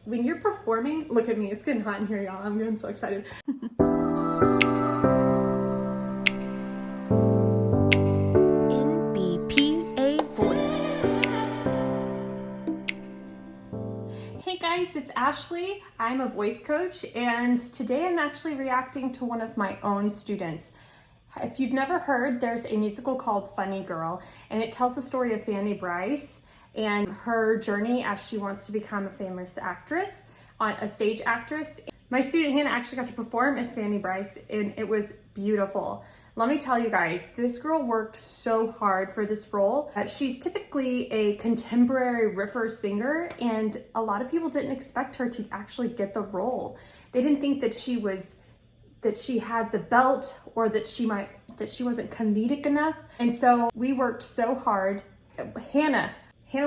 when you're performing, look at me, it's getting hot in here, y'all. I'm getting so excited. NBPA voice. Hey guys, it's Ashley. I'm a voice coach, and today I'm actually reacting to one of my own students. If you've never heard, there's a musical called Funny Girl, and it tells the story of Fanny Brice and her journey as she wants to become a famous actress, a stage actress. My student Hannah actually got to perform as Fanny Brice, and it was beautiful. Let me tell you guys, this girl worked so hard for this role. She's typically a contemporary riffer singer, and a lot of people didn't expect her to actually get the role. They didn't think that she had the belt, or that she wasn't comedic enough. And so we worked so hard. Hannah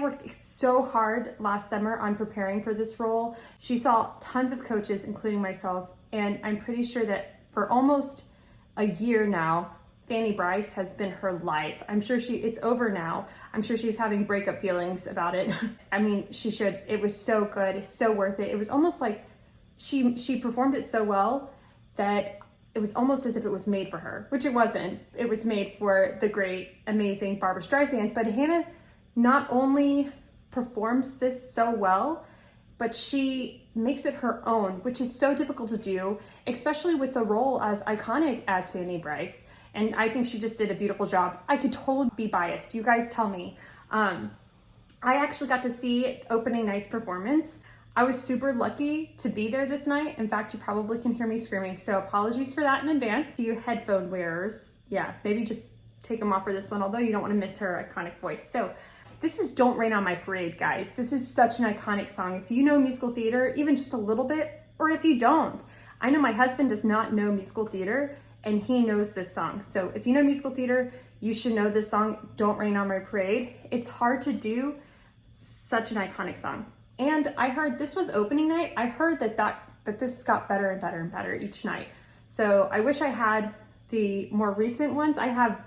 worked so hard last summer on preparing for this role. She saw tons of coaches, including myself, and I'm pretty sure that for almost a year now, Fanny Brice has been her life. I'm sure it's over now. I'm sure she's having breakup feelings about it. I mean, she should. It was so good, so worth it. It was almost like she performed it so well that it was almost as if it was made for her, which it wasn't. It was made for the great, amazing Barbra Streisand. But Hannah not only performs this so well, but she makes it her own, which is so difficult to do, especially with the role as iconic as Fanny Brice. And I think she just did a beautiful job. I could totally be biased. You guys tell me. I actually got to see opening night's performance. I was super lucky to be there this night. In fact, you probably can hear me screaming, so apologies for that in advance. To you headphone wearers, yeah, maybe just take them off for this one, although you don't want to miss her iconic voice. So this is Don't Rain on My Parade, guys. This is such an iconic song. If you know musical theater, even just a little bit, or if you don't. I know my husband does not know musical theater, and he knows this song. So if you know musical theater, you should know this song, Don't Rain on My Parade. It's hard to do such an iconic song. And I heard this was opening night. I heard that this got better and better and better each night. So I wish I had the more recent ones. I have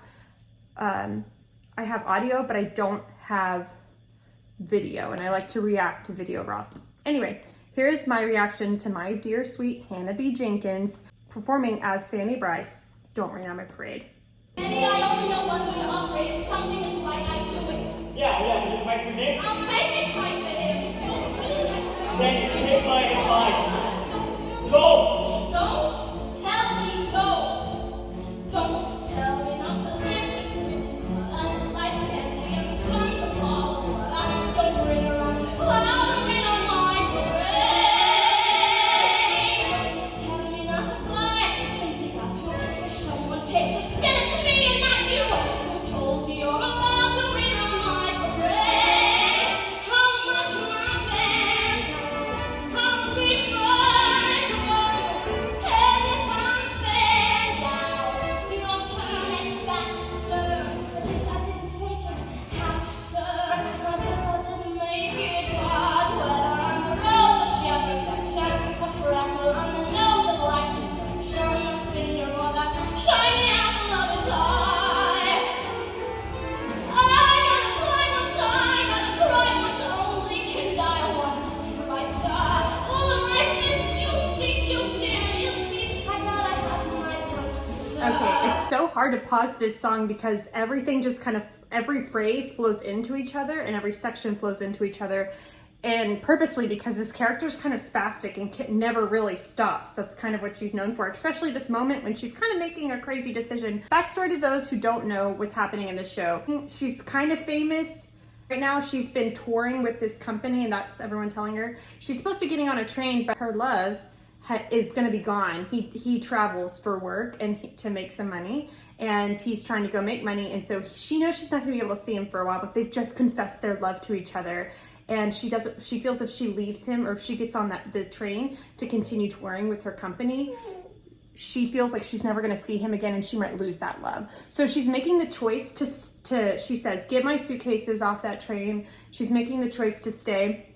audio, but I don't have video, and I like to react to video raw. Anyway, here's my reaction to my dear sweet Hannah B Jenkins performing as Fanny Brice, Don't Rain on My Parade. Annie, I only know one way to operate. If something is right, I do it. Yeah, but it's right for me. I'll make it right for him. Then take my advice. Don't! Don't tell me don't. Don't tell me not to live this simple. Life's candy and the sun's a ball. Don't bring around the cloud or rain on my parade. Don't tell me not to fly. Simply got to. If someone takes a skeleton to me and not you, who told you you're allowed to rain on my parade? How much my band? How prefer to go? And if I'm fanned out, your turn at bat, sir. At least I didn't fake it, half sir. I guess I didn't make it hard. Whether I'm the rose of sheer perfection, a freckle on the nose of life's reflection, a cinder or that shiny apple of his eye. I gotta fly once, I gotta try once, only can die once. Right, sir? Oh, life is juicy, and you see, I gotta have my doubts, sir. Okay, it's so hard to pause this song because everything just every phrase flows into each other and every section flows into each other. And purposely, because this character's kind of spastic and never really stops. That's kind of what she's known for, especially this moment when she's kind of making a crazy decision. Backstory to those who don't know what's happening in the show. She's kind of famous. Right now, she's been touring with this company, and that's everyone telling her. She's supposed to be getting on a train, but her love is going to be gone. He travels for work and to make some money, and he's trying to go make money. And so she knows she's not going to be able to see him for a while, but they've just confessed their love to each other. And she feels if she leaves him, or if she gets on the train to continue touring with her company, she feels like she's never going to see him again, and she might lose that love. So she's making the choice to she says, get my suitcases off that train. She's making the choice to stay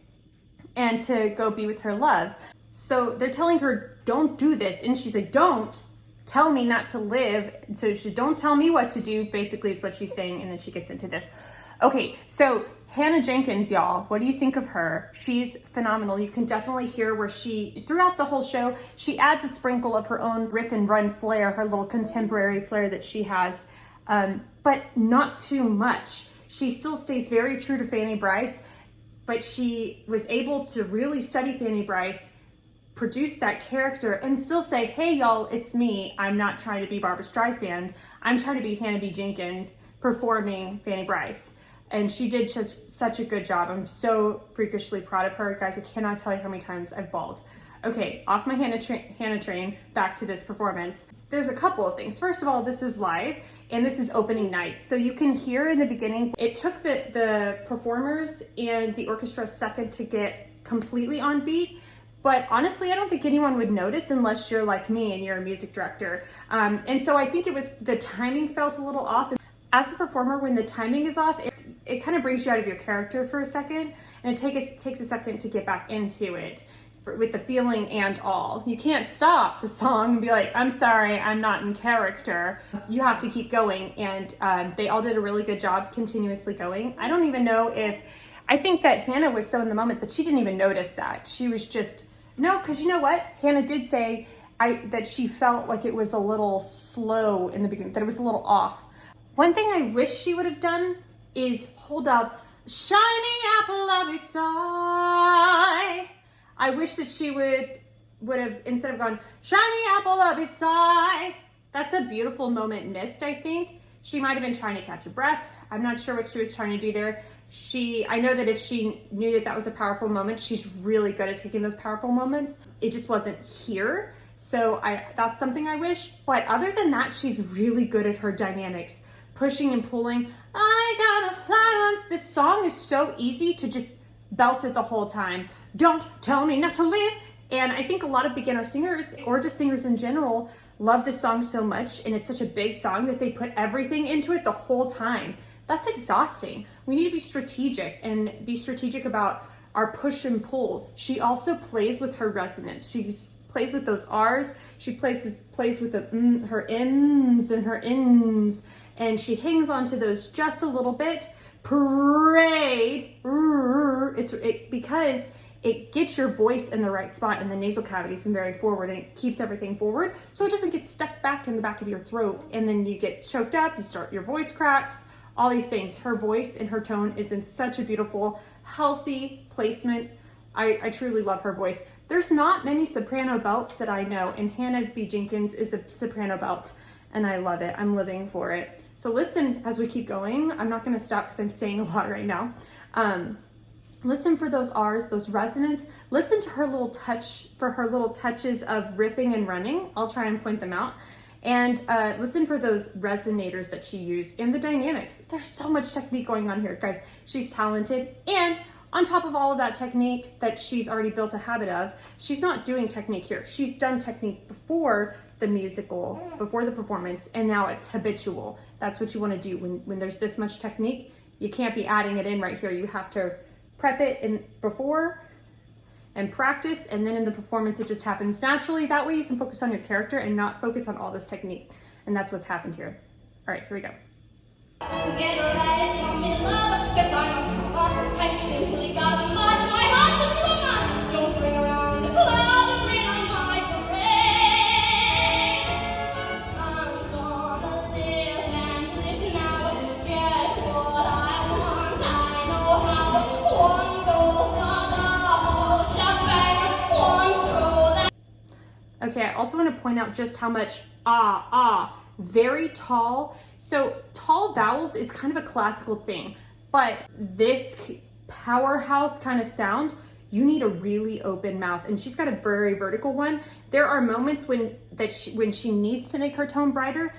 and to go be with her love. So they're telling her, don't do this. And she's like, don't tell me not to live. So she don't tell me what to do, basically is what she's saying. And then she gets into this. Okay, so Hannah Jenkins, y'all, what do you think of her? She's phenomenal. You can definitely hear where throughout the whole show, she adds a sprinkle of her own riff and run flair, her little contemporary flair that she has, but not too much. She still stays very true to Fanny Brice, but she was able to really study Fanny Brice, produce that character, and still say, hey y'all, it's me. I'm not trying to be Barbra Streisand. I'm trying to be Hannah B Jenkins performing Fanny Brice. And she did such a good job. I'm so freakishly proud of her. Guys, I cannot tell you how many times I've bawled. Okay, off my Hannah train, back to this performance. There's a couple of things. First of all, this is live, and this is opening night. So you can hear in the beginning, it took the performers and the orchestra a second to get completely on beat. But honestly, I don't think anyone would notice unless you're like me and you're a music director. And so I think the timing felt a little off. As a performer, when the timing is off, it kind of brings you out of your character for a second, and it takes a second to get back into it with the feeling and all. You can't stop the song and be like, I'm sorry, I'm not in character. You have to keep going, and they all did a really good job continuously going. I don't even know I think that Hannah was so in the moment that she didn't even notice that. She was just, no, because you know what? Hannah did say that she felt like it was a little slow in the beginning, that it was a little off. One thing I wish she would have done is hold out shining apple of its eye. I wish that she would have, instead of gone shiny apple of its eye. That's a beautiful moment missed, I think. She might have been trying to catch a breath. I'm not sure what she was trying to do there. I know that if she knew that was a powerful moment, she's really good at taking those powerful moments. It just wasn't here. So that's something I wish. But other than that, she's really good at her dynamics. Pushing and pulling. I gotta fly on. This song is so easy to just belt it the whole time. Don't tell me not to live. And I think a lot of beginner singers, or just singers in general, love this song so much, and it's such a big song that they put everything into it the whole time. That's exhausting. We need to be strategic and be strategic about our push and pulls. She also plays with her resonance. She plays with those R's. She plays with her M's and her N's, and she hangs on to those just a little bit. Parade. Because it gets your voice in the right spot in the nasal cavities and very forward, and it keeps everything forward so it doesn't get stuck back in the back of your throat, and then you get choked up, your voice cracks, all these things. Her voice and her tone is in such a beautiful, healthy placement. I truly love her voice. There's not many soprano belts that I know, and Hannah B Jenkins is a soprano belt, and I love it. I'm living for it. So listen as we keep going. I'm not going to stop because I'm saying a lot right now. Listen for those R's, those resonance. Listen to her little touches of riffing and running. I'll try and point them out. And listen for those resonators that she used and the dynamics. There's so much technique going on here, guys. She's talented. And on top of all of that technique that she's already built a habit of, she's not doing technique here. She's done technique before the musical, before the performance, and now it's habitual. That's what you want to do when there's this much technique. You can't be adding it in right here. You have to prep it before and practice, and then in the performance it just happens naturally. That way you can focus on your character and not focus on all this technique. And that's what's happened here. All right, here we go. Get away from me, love, 'cause I'm a cop. I simply gotta march my heart to drama. Don't bring around the cloud and rain on my parade. I'm gonna live and live now. Get what I want, I know how. One roll for the whole shebang, one throw that. Okay, I also want to point out just how much very tall. So tall vowels is kind of a classical thing, but this powerhouse kind of sound, you need a really open mouth, and she's got a very vertical one. There are moments when she needs to make her tone brighter.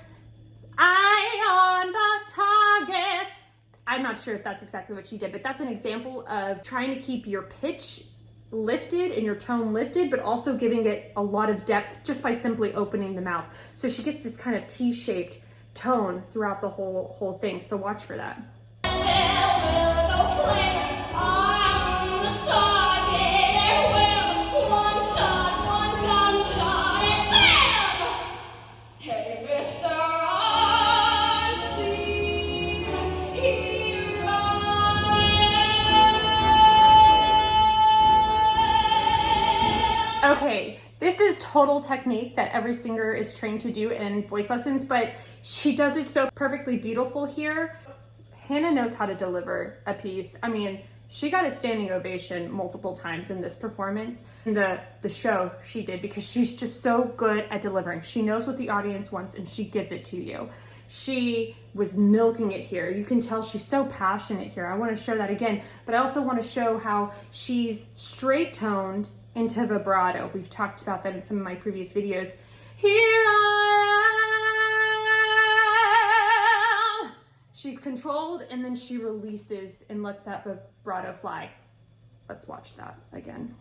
Eye on the target. I'm not sure if that's exactly what she did, but that's an example of trying to keep your pitch lifted and your tone lifted, but also giving it a lot of depth just by simply opening the mouth. So she gets this kind of T-shaped tone throughout the whole thing. So watch for that. Okay, this is total technique that every singer is trained to do in voice lessons, but she does it so perfectly beautiful here. Hannah knows how to deliver a piece. I mean, she got a standing ovation multiple times in this performance. In the show she did, because she's just so good at delivering. She knows what the audience wants and she gives it to you. She was milking it here. You can tell she's so passionate here. I want to show that again, but I also want to show how she's straight toned into vibrato. We've talked about that in some of my previous videos. Here I am. She's controlled and then she releases and lets that vibrato fly. Let's watch that again.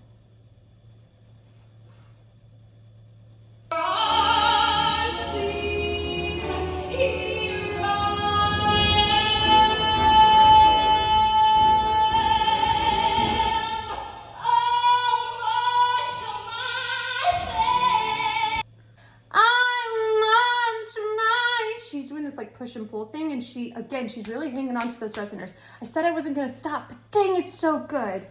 She's doing this like push and pull thing, and she's really hanging on to those resonators. I said I wasn't gonna stop, but dang, it's so good.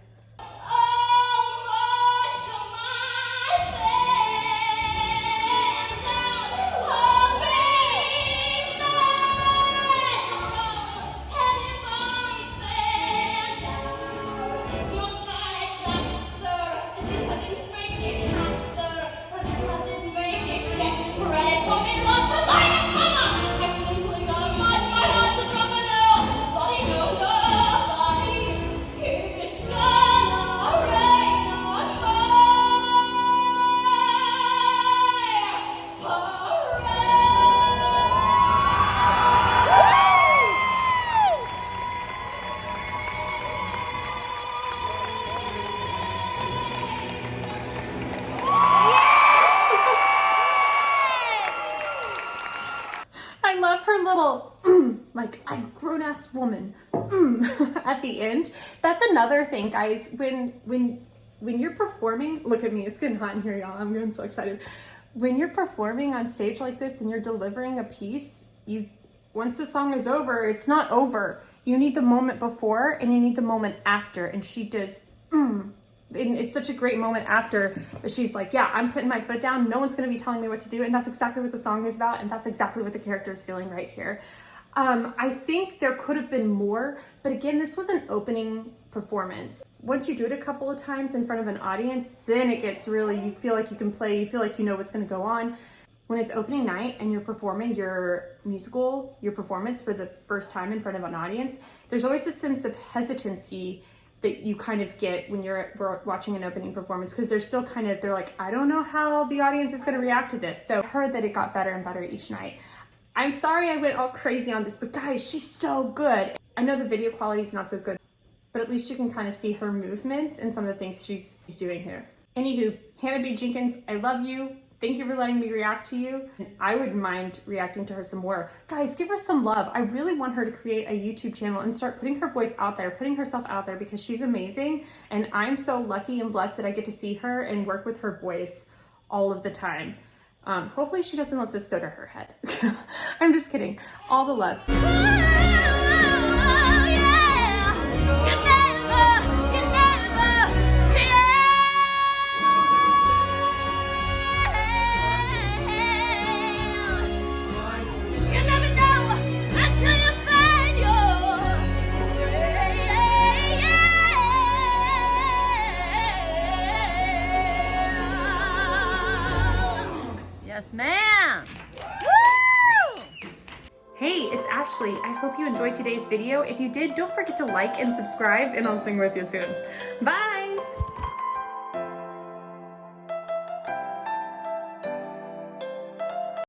I love her little, like, I'm a grown-ass woman, at the end. That's another thing, guys. When you're performing, look at me, it's getting hot in here, y'all. I'm getting so excited. When you're performing on stage like this and you're delivering a piece, once the song is over, it's not over. You need the moment before and you need the moment after. And she does, and it's such a great moment after that she's like, yeah, I'm putting my foot down. No one's going to be telling me what to do. And that's exactly what the song is about. And that's exactly what the character is feeling right here. I think there could have been more, but again, this was an opening performance. Once you do it a couple of times in front of an audience, then it gets really, you feel like you can play, you feel like you know what's going to go on. When it's opening night and you're performing your performance for the first time in front of an audience, there's always a sense of hesitancy that you kind of get when you're watching an opening performance, because they're still they're like, I don't know how the audience is going to react to this. So I heard that it got better and better each night. I'm sorry I went all crazy on this, but guys, she's so good. I know the video quality is not so good, but at least you can kind of see her movements and some of the things she's doing here. Anywho, Hannah B Jenkins, I love you. Thank you for letting me react to you. I wouldn't mind reacting to her some more. Guys, give her some love. I really want her to create a YouTube channel and start putting her voice out there, putting herself out there, because she's amazing. And I'm so lucky and blessed that I get to see her and work with her voice all of the time. Hopefully she doesn't let this go to her head. I'm just kidding. All the love. Yes, ma'am. Woo! Hey, it's Ashley. I hope you enjoyed today's video. If you did, don't forget to like and subscribe, and I'll sing with you soon. Bye!